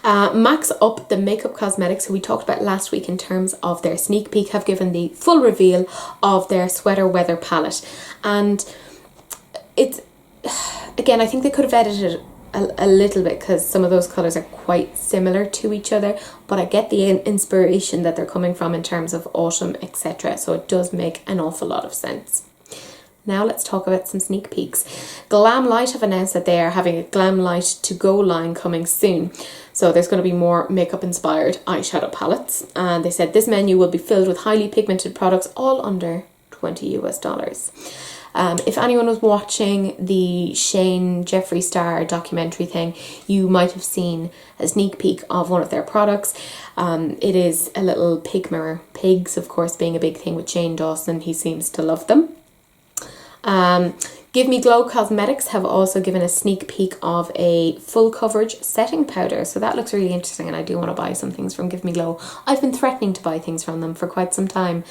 Max Up, the makeup cosmetics who we talked about last week in terms of their sneak peek, have given the full reveal of their Sweater Weather palette. And it's, again, I think they could have edited a little bit because some of those colours are quite similar to each other, but I get the inspiration that they're coming from in terms of autumn, etc. So it does make an awful lot of sense. Now let's talk about some sneak peeks. Glam Light have announced that they are having a Glam Light to go line coming soon. So there's going to be more makeup inspired eyeshadow palettes. And they said this menu will be filled with highly pigmented products, all under $20 US. If anyone was watching the Shane Jeffree Star documentary thing, you might have seen a sneak peek of one of their products. It is a little pig mirror. Pigs, of course, being a big thing with Shane Dawson. He seems to love them. Give Me Glow Cosmetics have also given a sneak peek of a full coverage setting powder. So that looks really interesting and I do want to buy some things from Give Me Glow. I've been threatening to buy things from them for quite some time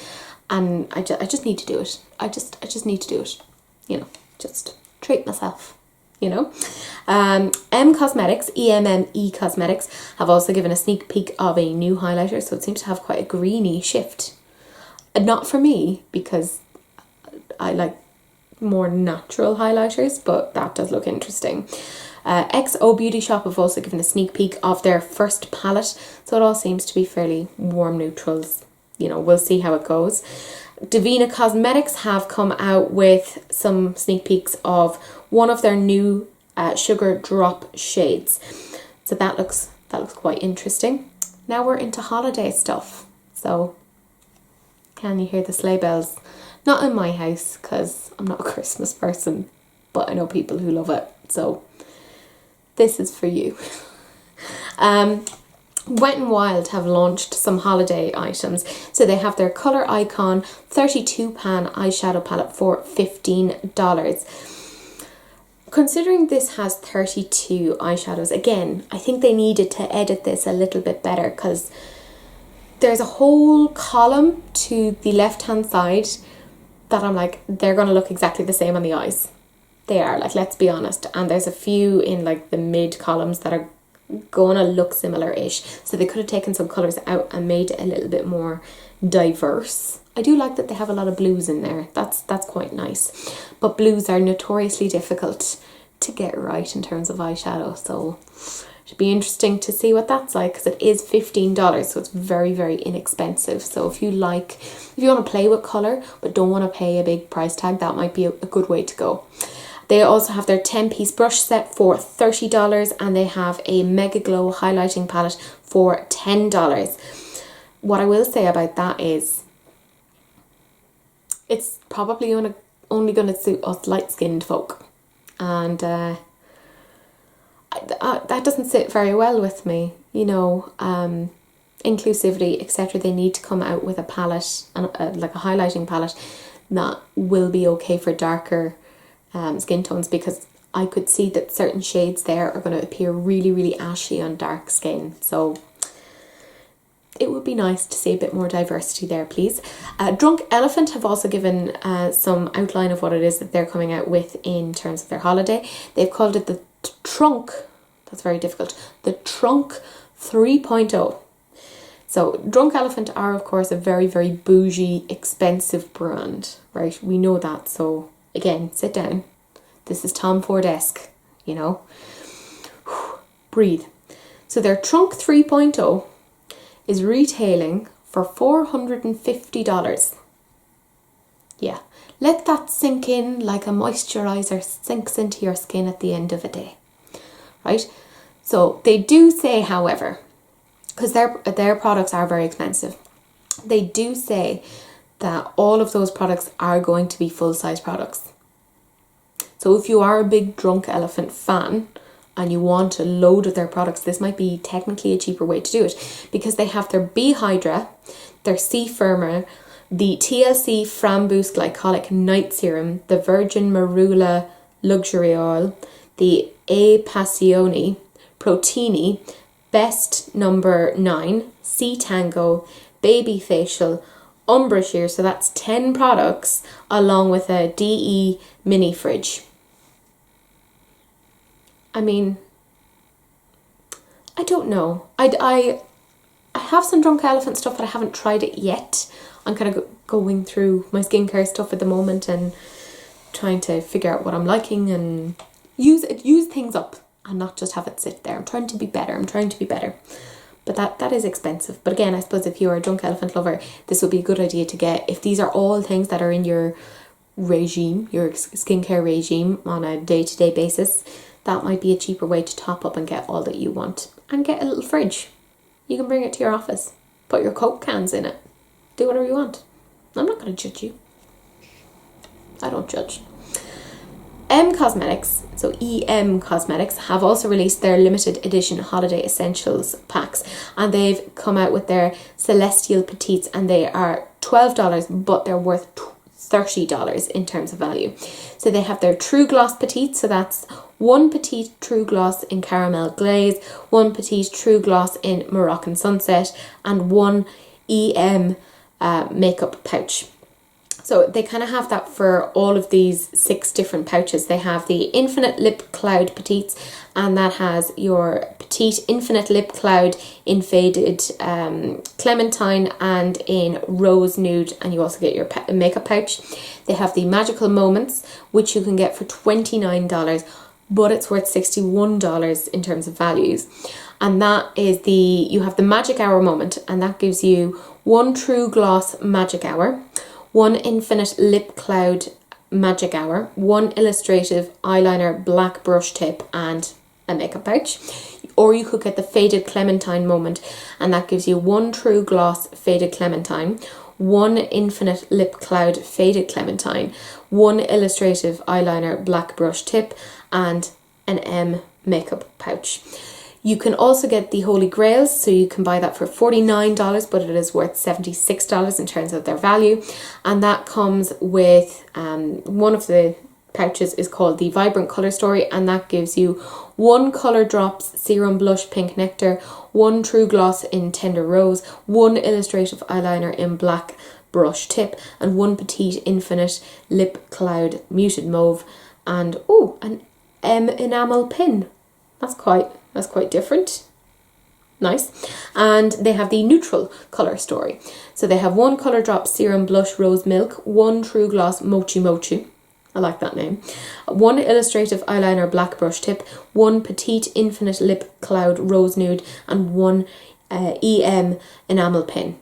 and I just need to do it. I just need to do it. You know, just treat myself, you know. EMME Cosmetics have also given a sneak peek of a new highlighter. So it seems to have quite a greeny shift. Not for me because I like more natural highlighters, but that does look interesting. XO Beauty Shop have also given a sneak peek of their first palette, so it all seems to be fairly warm neutrals. You know, we'll see how it goes. Divina Cosmetics have come out with some sneak peeks of one of their new sugar drop shades, so that looks quite interesting. Now we're into holiday stuff, so can you hear the sleigh bells? Not in my house because I'm not a Christmas person, but I know people who love it. So this is for you. Wet n Wild have launched some holiday items. So they have their Colour Icon 32 pan eyeshadow palette for $15. Considering this has 32 eyeshadows, again, I think they needed to edit this a little bit better, because there's a whole column to the left hand side that I'm like, they're going to look exactly the same on the eyes. They are, like, let's be honest. And there's a few in like the mid columns that are gonna look similar-ish. So they could have taken some colours out and made it a little bit more diverse. I do like that they have a lot of blues in there. That's quite nice. But blues are notoriously difficult to get right in terms of eyeshadow. So it'd be interesting to see what that's like, because it is $15, so it's very, very inexpensive. So if you want to play with colour but don't want to pay a big price tag, that might be a good way to go. They also have their 10-piece brush set for $30, and they have a Mega Glow highlighting palette for $10. What I will say about that is it's probably only going to suit us light-skinned folk, and that doesn't sit very well with me. You know, inclusivity, etc. They need to come out with a palette, like a highlighting palette, that will be okay for darker skin tones, because I could see that certain shades there are going to appear really, really ashy on dark skin. So it would be nice to see a bit more diversity there, please. Drunk Elephant have also given some outline of what it is that they're coming out with in terms of their holiday. They've called it the Trunk, that's very difficult, the Trunk 3.0. So Drunk Elephant are, of course, a very, very bougie, expensive brand, right? We know that. So again, sit down. This is Tom Ford-esque, you know. Breathe. So their Trunk 3.0 is retailing for $450. Yeah, let that sink in like a moisturiser sinks into your skin at the end of a day, right? So they do say, however, because their products are very expensive, they do say that all of those products are going to be full-size products. So if you are a big Drunk Elephant fan and you want a load of their products, this might be technically a cheaper way to do it, because they have their B Hydra, their C Firmer, the TLC Framboos Glycolic Night Serum, the Virgin Marula Luxury Oil, the A Passione, Protini, Best Number 9, C Tango, Baby Facial, Umbra Sheer. So that's 10 products, along with a DE mini fridge. I mean, I don't know. I have some Drunk Elephant stuff, but I haven't tried it yet. I'm kind of going through my skincare stuff at the moment and trying to figure out what I'm liking and use things up and not just have it sit there. I'm trying to be better. But that is expensive. But again, I suppose if you're a Drunk Elephant lover, this would be a good idea to get. If these are all things that are in your regime, your skincare regime on a day-to-day basis, that might be a cheaper way to top up and get all that you want. And get a little fridge. You can bring it to your office. Put your Coke cans in it. Do whatever you want. I'm not going to judge you. I don't judge. M Cosmetics, so EM Cosmetics, have also released their limited edition holiday essentials packs, and they've come out with their Celestial Petites, and they are $12, but they're worth $30 in terms of value. So they have their True Gloss Petite, so that's one Petite True Gloss in Caramel Glaze, one Petite True Gloss in Moroccan Sunset, and one EM makeup pouch. So they kind of have that for all of these 6 different pouches. They have the Infinite Lip Cloud Petites, and that has your Petite Infinite Lip Cloud in Faded Clementine and in Rose Nude, and you also get your makeup pouch. They have the Magical Moments, which you can get for $29, but it's worth $61 in terms of values. And that is you have the Magic Hour Moment, and that gives you one True Gloss Magic Hour, one Infinite Lip Cloud Magic Hour, one illustrative eyeliner black brush tip, and a makeup pouch. Or you could get the Faded Clementine Moment, and that gives you one True Gloss Faded Clementine, one Infinite Lip Cloud Faded Clementine, one illustrative eyeliner black brush tip, and an M makeup pouch. You can also get the Holy Grails, so you can buy that for $49, but it is worth $76 in terms of their value. And that comes with one of the pouches is called the Vibrant Colour Story, and that gives you 1 Colour Drops Serum Blush Pink Nectar, 1 True Gloss in Tender Rose, 1 Illustrative Eyeliner in Black Brush Tip, and 1 Petite Infinite Lip Cloud Muted Mauve, and an enamel pin. That's quite different. Nice. And they have the Neutral Colour Story. So they have 1 Colour Drop Serum Blush Rose Milk, 1 True Gloss Mochi Mochi. I like that name. 1 Illustrative Eyeliner Black Brush Tip, 1 Petite Infinite Lip Cloud Rose Nude, and 1 EM Enamel Pin.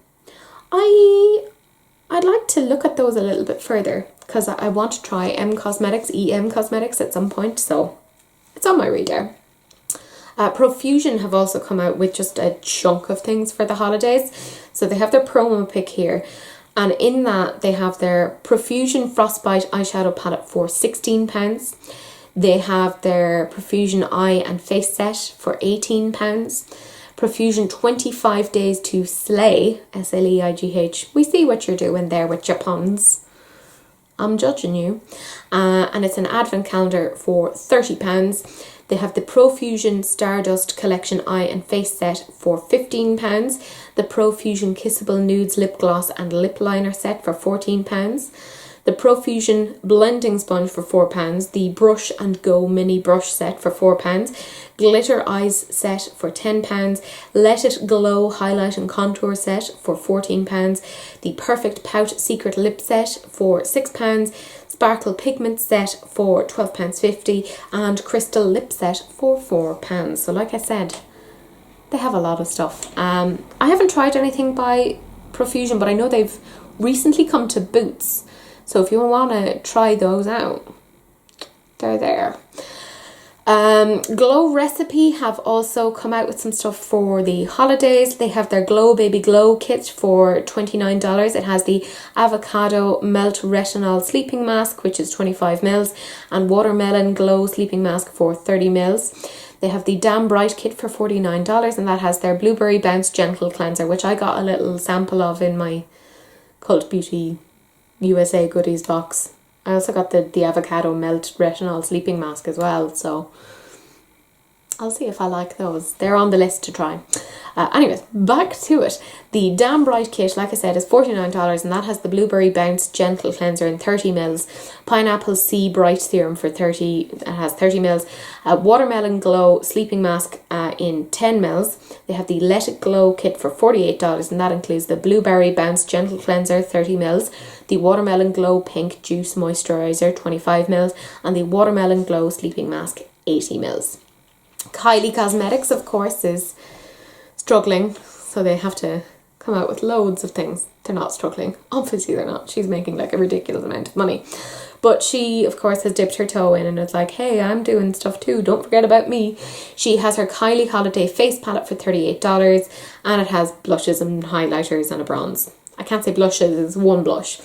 I'd like to look at those a little bit further because I want to try EM Cosmetics at some point, so it's on my radar. Profusion have also come out with just a chunk of things for the holidays. So they have their promo pick here, and in that they have their Profusion Frostbite eyeshadow palette for £16. They have their Profusion eye and face set for £18. Profusion 25 Days to Slay, SLEIGH. We see what you're doing there with your puns. I'm judging you. And it's an advent calendar for £30. They have the Profusion Stardust Collection Eye and Face Set for £15. The Profusion Kissable Nudes Lip Gloss and Lip Liner Set for £14. The Profusion Blending Sponge for £4. The Brush and Go Mini Brush Set for £4. Glitter Eyes Set for £10. Let It Glow Highlight and Contour Set for £14. The Perfect Pout Secret Lip Set for £6. Sparkle Pigment Set for £12.50 and Crystal Lip Set for £4. So like I said, they have a lot of stuff. I haven't tried anything by Profusion, but I know they've recently come to Boots. So if you want to try those out, they're there. Glow Recipe have also come out with some stuff for the holidays. They have their Glow Baby Glow kit for $29. It has the Avocado Melt Retinol Sleeping Mask, which is 25ml, and Watermelon Glow Sleeping Mask for 30ml. They have the Damn Bright kit for $49, and that has their Blueberry Bounce Gentle Cleanser, which I got a little sample of in my Cult Beauty USA goodies box. I also got the Avocado Melt Retinol Sleeping Mask as well, so I'll see if I like those. They're on the list to try. Anyways, back to it. The Damn Bright kit, like I said, is $49, and that has the Blueberry Bounce Gentle Cleanser in 30ml, Pineapple Sea Bright Serum for 30, it has 30ml, Watermelon Glow Sleeping Mask in 10ml. They have the Let It Glow kit for $48, and that includes the Blueberry Bounce Gentle Cleanser 30ml, the Watermelon Glow Pink Juice Moisturizer 25ml, and the Watermelon Glow Sleeping Mask 80ml. Kylie Cosmetics, of course, is struggling, so they have to come out with loads of things. They're not struggling. Obviously they're not. She's making like a ridiculous amount of money. But she, of course, has dipped her toe in and it's like, hey, I'm doing stuff too. Don't forget about me. She has her Kylie Holiday Face Palette for $38, and it has blushes and highlighters and a bronze. I can't say blushes, it's one blush.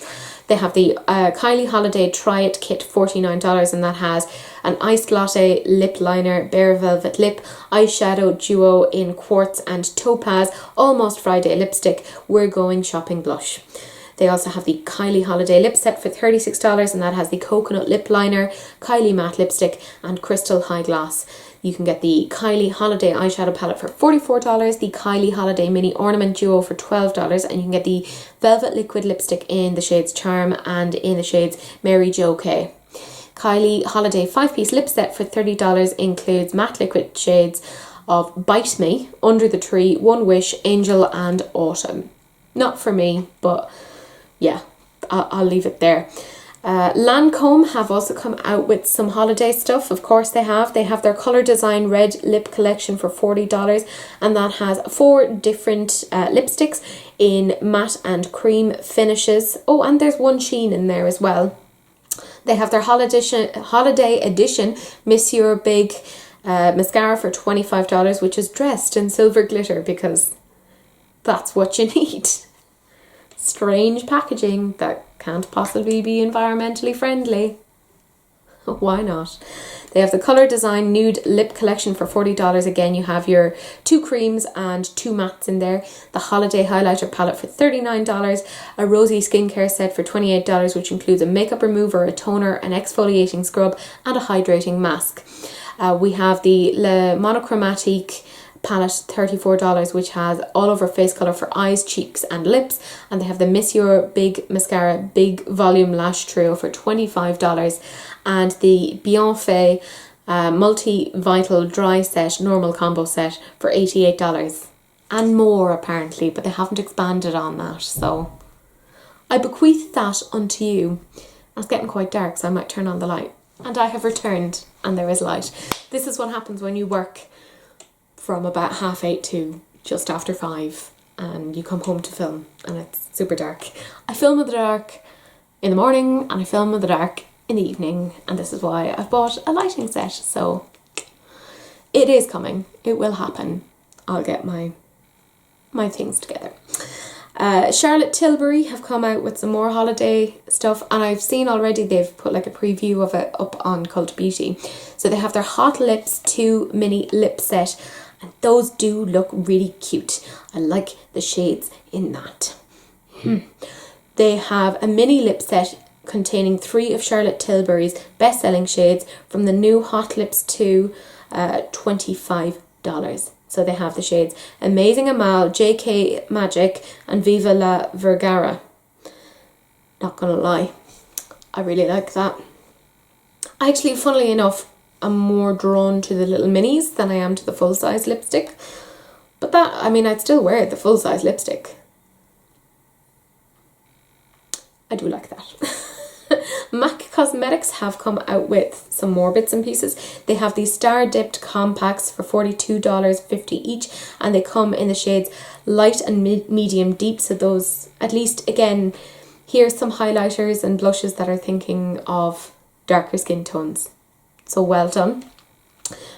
They have the Kylie Holiday Try It Kit, $49, and that has an Iced Latte Lip Liner, Bare Velvet Lip, Eyeshadow Duo in Quartz and Topaz, Almost Friday Lipstick, We're Going Shopping Blush. They also have the Kylie Holiday Lip Set for $36, and that has the Coconut Lip Liner, Kylie Matte Lipstick, and Crystal High Gloss. You can get the Kylie Holiday Eyeshadow Palette for $44, the Kylie Holiday Mini Ornament Duo for $12, and you can get the Velvet Liquid Lipstick in the shades Charm and in the shades Mary Jo K. Kylie Holiday 5-piece Lip Set for $30 includes matte liquid shades of Bite Me, Under the Tree, One Wish, Angel, and Autumn. Not for me, but yeah, I'll leave it there. Lancome have also come out with some holiday stuff. Of course they have. They have their Colour Design Red Lip Collection for $40, and that has 4 different lipsticks in matte and cream finishes. Oh, and there's one sheen in there as well. They have their holiday edition Monsieur Big mascara for $25, which is dressed in silver glitter because that's what you need. Strange packaging that can't possibly be environmentally friendly. Why not? They have the Colour Design Nude Lip Collection for $40. Again, you have your 2 creams and 2 mattes in there. The Holiday Highlighter Palette for $39. A Rosy Skincare set for $28, which includes a makeup remover, a toner, an exfoliating scrub, and a hydrating mask. We have the Le Monochromatique palette, $34, which has all over face colour for eyes, cheeks and lips. And they have the Miss Your Big Mascara Big Volume Lash Trio for $25. And the Bienfait Multi Vital Dry Set Normal Combo Set for $88. And more apparently, but they haven't expanded on that, so I bequeath that unto you. It's getting quite dark, so I might turn on the light. And I have returned, and there is light. This is what happens when you work from about 8:30 to just after 5, and you come home to film, and it's super dark. I film in the dark in the morning, and I film in the dark in the evening, and this is why I've bought a lighting set. So it is coming. It will happen. I'll get my things together. Charlotte Tilbury have come out with some more holiday stuff, and I've seen already they've put like a preview of it up on Cult Beauty. So they have their Hot Lips 2 mini lip set, and those do look really cute. I like the shades in that. They have a mini lip set containing 3 of Charlotte Tilbury's best-selling shades from the new Hot Lips 2, $25. So they have the shades Amazing Amal, JK Magic, and Viva la Vergara. Not gonna lie, I really like that. Actually, funnily enough, I'm more drawn to the little minis than I am to the full-size lipstick. But that, I mean, I'd still wear the full-size lipstick. I do like that. MAC Cosmetics have come out with some more bits and pieces. They have these Star Dipped Compacts for $42.50 each, and they come in the shades light and medium deep. So those, at least, again, here's some highlighters and blushes that are thinking of darker skin tones. So well done.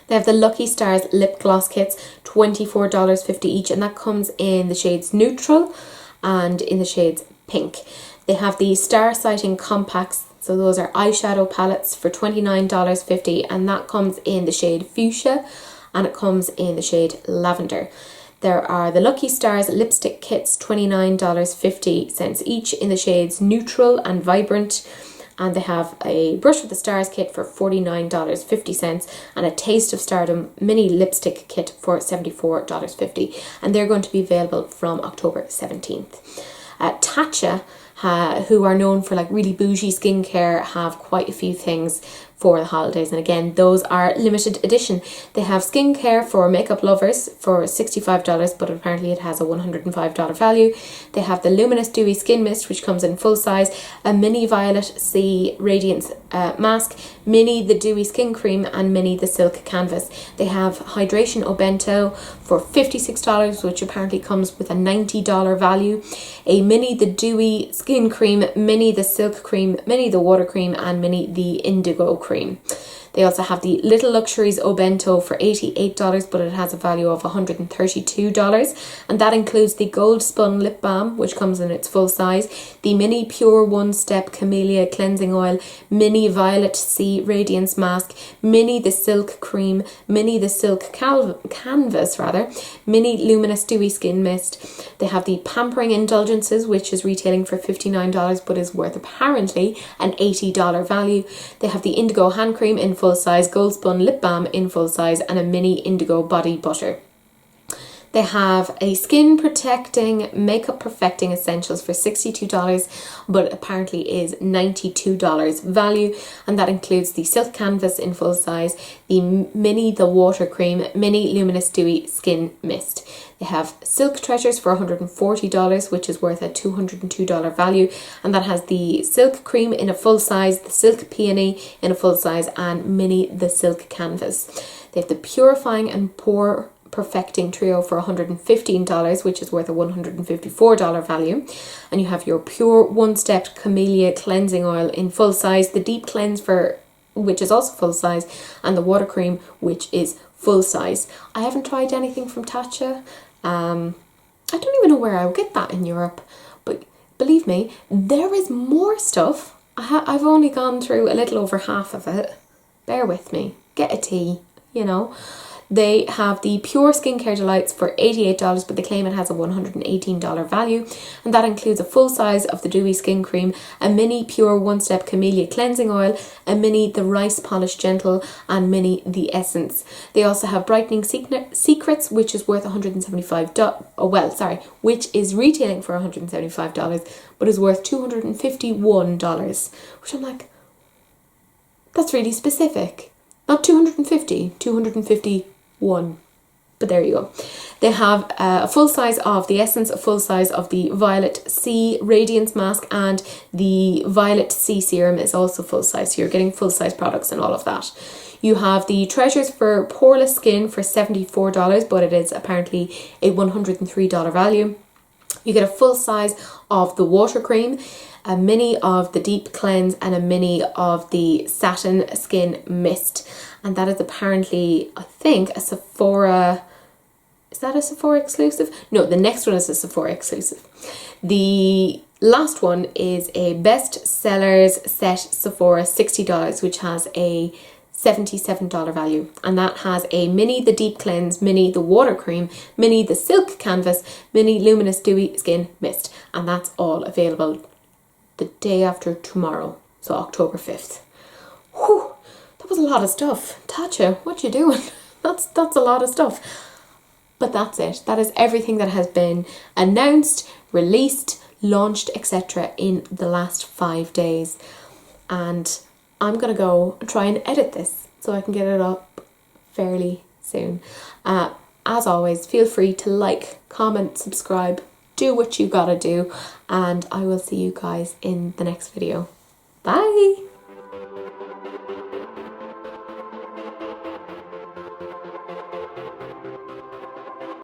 They have the Lucky Stars Lip Gloss Kits, $24.50 each, and that comes in the shades Neutral and in the shades Pink. They have the Star Sighting Compacts, so those are eyeshadow palettes for $29.50, and that comes in the shade Fuchsia, and it comes in the shade Lavender. There are the Lucky Stars Lipstick Kits, $29.50 each in the shades Neutral and Vibrant, and they have a Brush with the Stars kit for $49.50 and a Taste of Stardom mini lipstick kit for $74.50, and they're going to be available from October 17th. Tatcha, who are known for like really bougie skincare, have quite a few things for the holidays, and again those are limited edition. They have skincare for makeup lovers for $65, but apparently it has a $105 value. They have the Luminous Dewy Skin Mist, which comes in full size, a mini Violet C Radiance mask, mini the Dewy Skin Cream, and mini the Silk Canvas. They have Hydration Obento for $56, which apparently comes with a $90 value, a mini the Dewy Skin Cream, mini the Silk Cream, mini the Water Cream, and mini the Indigo Cream. They also have the Little Luxuries Obento for $88, but it has a value of $132, and that includes the Gold Spun Lip Balm, which comes in its full size, the Mini Pure One Step Camellia Cleansing Oil, Mini Violet C Radiance Mask, Mini the Silk Cream, Mini the Silk Canvas, Mini Luminous Dewy Skin Mist. They have the Pampering Indulgences, which is retailing for $59, but is worth apparently an $80 value. They have the Indigo Hand Cream in full size, Gold Spun Lip Balm in full size, and a mini Indigo Body Butter. They have a Skin Protecting Makeup Perfecting Essentials for $62, but apparently is $92 value, and that includes the Silk Canvas in full size, the Mini the Water Cream, Mini Luminous Dewy Skin Mist. They have Silk Treasures for $140, which is worth a $202 value, and that has the Silk Cream in a full size, the Silk Peony in a full size, and Mini the Silk Canvas. They have the Purifying and Pore Perfecting Trio for $115, which is worth a $154 value, and you have your Pure One Step Camellia Cleansing Oil in full size, the Deep Cleanse which is also full size, and the Water Cream, which is full size. I haven't tried anything from Tatcha. I don't even know where I would get that in Europe, but believe me, there is more stuff. I've only gone through a little over half of it. bear with me, get a tea, you know. They have the Pure Skincare Delights for $88, but they claim it has a $118 value, and that includes a full size of the Dewy Skin Cream, a mini Pure One Step Camellia Cleansing Oil, a mini the Rice Polish Gentle, and mini the Essence. They also have Brightening Secrets, which is worth $175. Which is retailing for $175, but is worth $251. Which I'm like, that's really specific. Not 250, 251. But there you go. They have a full size of the Essence, a full size of the Violet C Radiance Mask, and the Violet C Serum is also full size. So you're getting full size products and all of that. You have the Treasures for Poreless Skin for $74, but it is apparently a $103 value. You get a full size of the Water Cream, a mini of the Deep Cleanse, and a mini of the Satin Skin Mist. And that is apparently, I think, a Sephora... Is that a Sephora exclusive? No, the next one is a Sephora exclusive. The last one is a Best Sellers Set Sephora $60, which has a $77 value, and that has a mini the Deep Cleanse, mini the Water Cream, mini the Silk Canvas, mini Luminous Dewy Skin Mist, and that's all available the day after tomorrow, so October 5th. Whew, that was a lot of stuff. Tatcha, what you doing? That's a lot of stuff. But that's it. That is everything that has been announced, released, launched, etc. in the last 5 days. And I'm going to go and try and edit this so I can get it up fairly soon. As always, feel free to like, comment, subscribe, do what you gotta do, and I will see you guys in the next video. Bye!